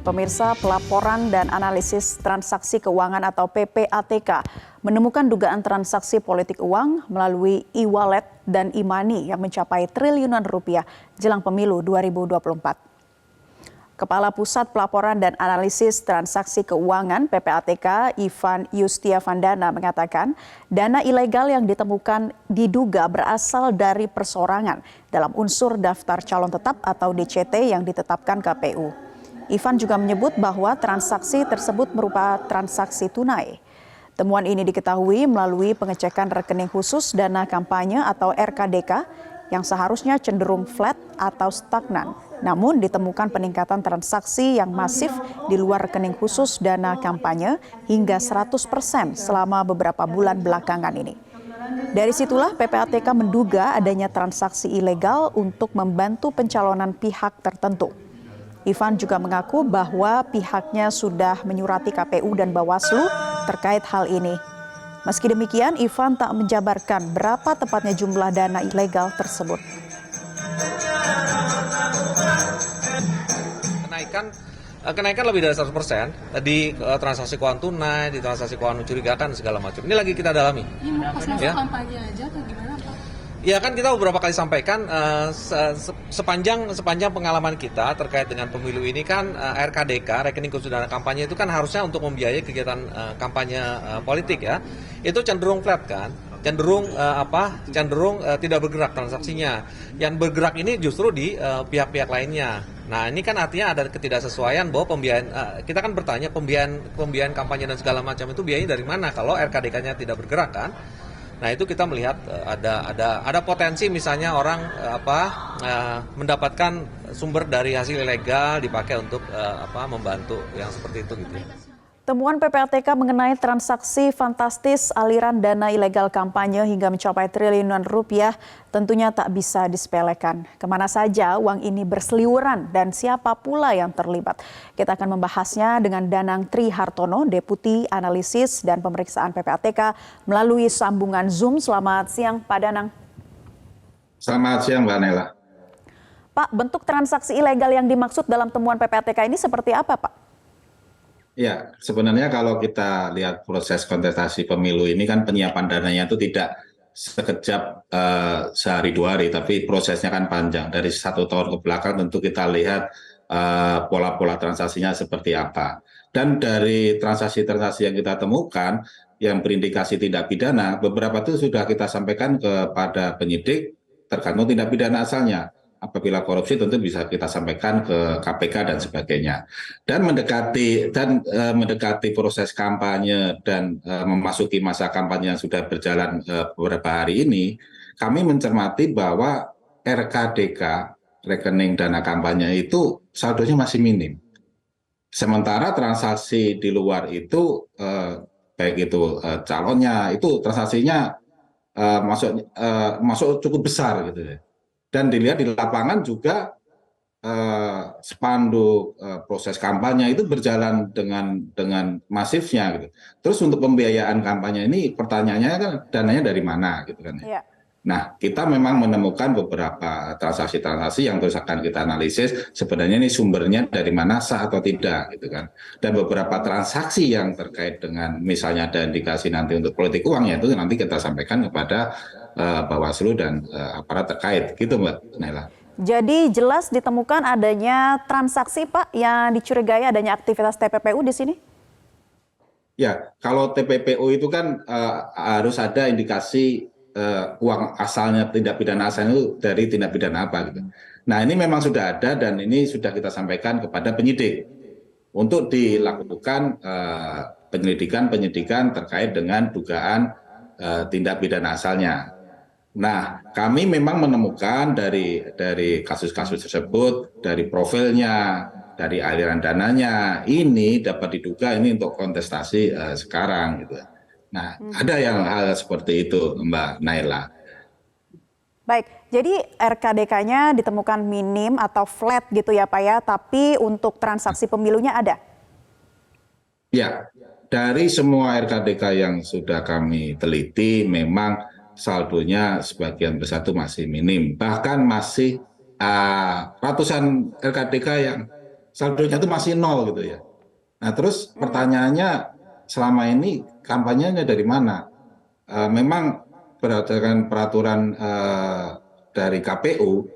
Pemirsa, pelaporan dan analisis transaksi keuangan atau PPATK menemukan dugaan transaksi politik uang melalui e-wallet dan e-money yang mencapai triliunan rupiah jelang pemilu 2024. Kepala Pusat Pelaporan dan Analisis Transaksi Keuangan PPATK Ivan Yustiavandana mengatakan dana ilegal yang ditemukan diduga berasal dari persorangan dalam unsur daftar calon tetap atau DCT yang ditetapkan KPU. Ivan juga menyebut bahwa transaksi tersebut merupakan transaksi tunai. Temuan ini diketahui melalui pengecekan rekening khusus dana kampanye atau RKDK yang seharusnya cenderung flat atau stagnan. Namun ditemukan peningkatan transaksi yang masif di luar rekening khusus dana kampanye hingga 100% selama beberapa bulan belakangan ini. Dari situlah PPATK menduga adanya transaksi ilegal untuk membantu pencalonan pihak tertentu. Ivan juga mengaku bahwa pihaknya sudah menyurati KPU dan Bawaslu terkait hal ini. Meski demikian, Ivan tak menjabarkan berapa tepatnya jumlah dana ilegal tersebut. Kenaikan lebih dari 100% di transaksi keuangan tunai, di transaksi keuangan mencurigakan segala macam. Ini lagi kita dalami. Ini pas masa kampanye aja atau gimana Pak? Ya kan kita beberapa kali sampaikan sepanjang pengalaman kita terkait dengan pemilu ini kan RKDK, rekening khusus dana kampanye itu kan harusnya untuk membiayai kegiatan kampanye politik ya. Itu cenderung flat kan, cenderung tidak bergerak transaksinya. Yang bergerak ini justru di pihak-pihak lainnya. Nah ini kan artinya ada ketidaksesuaian bahwa pembiayaan, kita kan bertanya pembiayaan kampanye dan segala macam itu biayanya dari mana kalau RKDK-nya tidak bergerak kan. Nah itu kita melihat ada potensi misalnya orang mendapatkan sumber dari hasil ilegal dipakai untuk membantu yang seperti itu gitu. Temuan PPATK mengenai transaksi fantastis aliran dana ilegal kampanye hingga mencapai triliunan rupiah tentunya tak bisa disepelekan. Kemana saja uang ini berseliweran dan siapa pula yang terlibat? Kita akan membahasnya dengan Danang Trihartono, Deputi Analisis dan Pemeriksaan PPATK melalui sambungan Zoom. Selamat siang Pak Danang. Selamat siang Mbak Nela. Pak, bentuk transaksi ilegal yang dimaksud dalam temuan PPATK ini seperti apa Pak? Ya, sebenarnya kalau kita lihat proses kontestasi pemilu ini kan penyiapan dananya itu tidak sekejap sehari dua hari, tapi prosesnya kan panjang. Dari 1 tahun ke belakang tentu kita lihat pola-pola transaksinya seperti apa. Dan dari transaksi-transaksi yang kita temukan yang berindikasi tindak pidana, beberapa itu sudah kita sampaikan kepada penyidik tergantung tindak pidana asalnya. Apabila korupsi tentu bisa kita sampaikan ke KPK dan sebagainya. Dan mendekati proses kampanye dan memasuki masa kampanye yang sudah berjalan beberapa hari ini, kami mencermati bahwa RKDK, rekening dana kampanye itu saldonya masih minim. Sementara transaksi di luar itu, baik itu calonnya, itu transaksinya masuk cukup besar gitu ya. Dan dilihat di lapangan juga spanduk proses kampanye itu berjalan dengan masifnya gitu. Terus untuk pembiayaan kampanye ini pertanyaannya kan dananya dari mana gitu kan. Ya. Nah, kita memang menemukan beberapa transaksi-transaksi yang terus akan kita analisis sebenarnya ini sumbernya dari mana, sah atau tidak gitu kan. Dan beberapa transaksi yang terkait dengan misalnya ada indikasi nanti untuk politik uang ya itu nanti kita sampaikan kepada Bawaslu dan aparat terkait gitu Mbak Nela. Jadi jelas ditemukan adanya transaksi Pak yang dicurigai adanya aktivitas TPPU di sini? Ya, kalau TPPU itu kan harus ada indikasi uang asalnya, tindak pidana asalnya itu dari tindak pidana apa gitu. Nah ini memang sudah ada dan ini sudah kita sampaikan kepada penyidik untuk dilakukan penyidikan terkait dengan dugaan tindak pidana asalnya. Nah, kami memang menemukan dari kasus-kasus tersebut, dari profilnya, dari aliran dananya, ini dapat diduga ini untuk kontestasi sekarang gitu. Nah, ada yang hal seperti itu, Mbak Naila. Baik, jadi RKDK-nya ditemukan minim atau flat gitu ya Pak ya, tapi untuk transaksi pemilunya ada? Ya, dari semua RKDK yang sudah kami teliti memang saldonya sebagian besar itu masih minim. Bahkan masih ratusan RKDK yang saldonya itu masih nol gitu ya. Nah terus pertanyaannya selama ini kampanyenya dari mana? Memang berdasarkan peraturan dari KPU,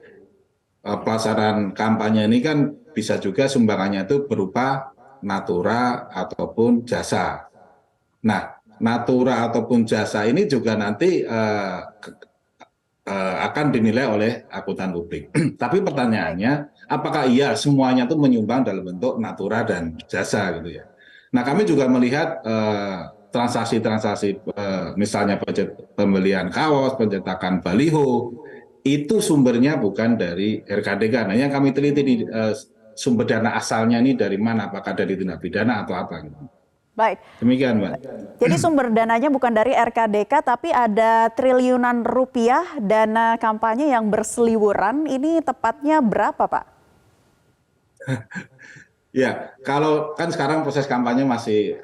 pelaksanaan kampanye ini kan bisa juga sumbangannya itu berupa natura ataupun jasa. Nah, natura ataupun jasa ini juga nanti akan dinilai oleh akuntan publik. Tapi pertanyaannya, apakah iya semuanya itu menyumbang dalam bentuk natura dan jasa gitu ya? Nah, kami juga melihat transaksi-transaksi, misalnya pembelian kaos, pencetakan baliho, itu sumbernya bukan dari RKDK. Nah, yang kami teliti di sumber dana asalnya ini dari mana? Apakah dari tindak pidana atau apa? Gitu. Baik. Demikian, Mbak. Jadi sumber dananya bukan dari RKDK, tapi ada triliunan rupiah dana kampanye yang berseliweran. Ini tepatnya berapa, Pak? Ya, kalau kan sekarang proses kampanye masih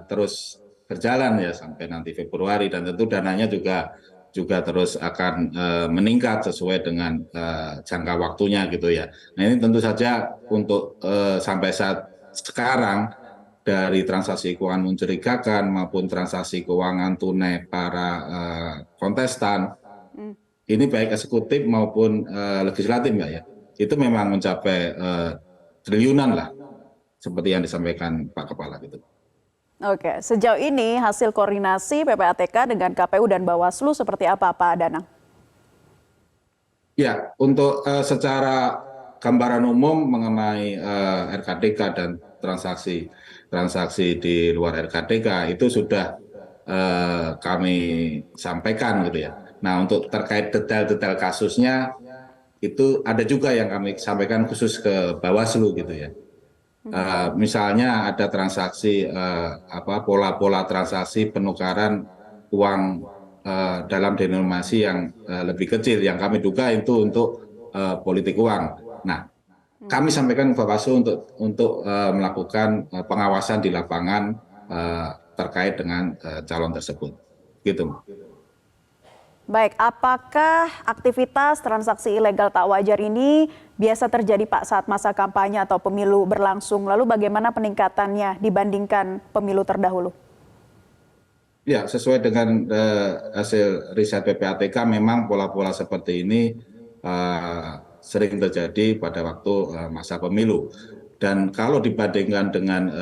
terus berjalan ya sampai nanti Februari, dan tentu dananya juga terus akan meningkat sesuai dengan jangka waktunya gitu ya. Nah ini tentu saja untuk sampai saat sekarang dari transaksi keuangan mencurigakan maupun transaksi keuangan tunai para kontestan, ini baik eksekutif maupun legislatif Mbak ya, itu memang mencapai triliunan lah, seperti yang disampaikan Pak Kepala gitu. Oke, sejauh ini hasil koordinasi PPATK dengan KPU dan Bawaslu seperti apa, Pak Danang? Ya, untuk secara gambaran umum mengenai RKDK dan transaksi di luar RKDK itu sudah kami sampaikan gitu ya. Nah, untuk terkait detail-detail kasusnya itu ada juga yang kami sampaikan khusus ke Bawaslu gitu ya. Misalnya ada transaksi pola-pola transaksi penukaran uang dalam denominasi yang lebih kecil yang kami duga itu untuk politik uang. Nah, kami sampaikan ke Bawaslu untuk melakukan pengawasan di lapangan terkait dengan calon tersebut. Gitu. Baik, apakah aktivitas transaksi ilegal tak wajar ini biasa terjadi Pak saat masa kampanye atau pemilu berlangsung? Lalu bagaimana peningkatannya dibandingkan pemilu terdahulu? Ya, sesuai dengan hasil riset PPATK memang pola-pola seperti ini sering terjadi pada waktu masa pemilu. Dan kalau dibandingkan dengan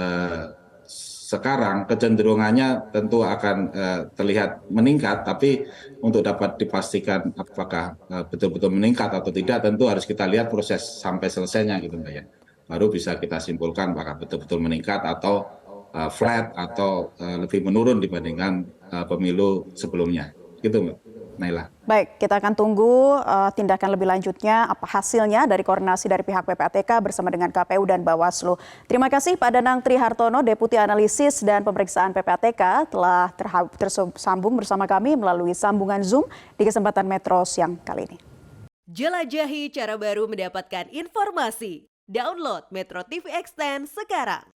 sekarang kecenderungannya tentu akan terlihat meningkat, tapi untuk dapat dipastikan apakah betul-betul meningkat atau tidak tentu harus kita lihat proses sampai selesainya gitu Mbak ya. Baru bisa kita simpulkan apakah betul-betul meningkat atau flat atau lebih menurun dibandingkan pemilu sebelumnya. Gitu Mbak Naila. Baik, kita akan tunggu tindakan lebih lanjutnya apa hasilnya dari koordinasi dari pihak PPATK bersama dengan KPU dan Bawaslu. Terima kasih Pak Danang Trihartono, Deputi Analisis dan Pemeriksaan PPATK telah tersambung bersama kami melalui sambungan Zoom di kesempatan Metro siang kali ini. Jelajahi cara baru mendapatkan informasi. Download Metro TV Extend sekarang.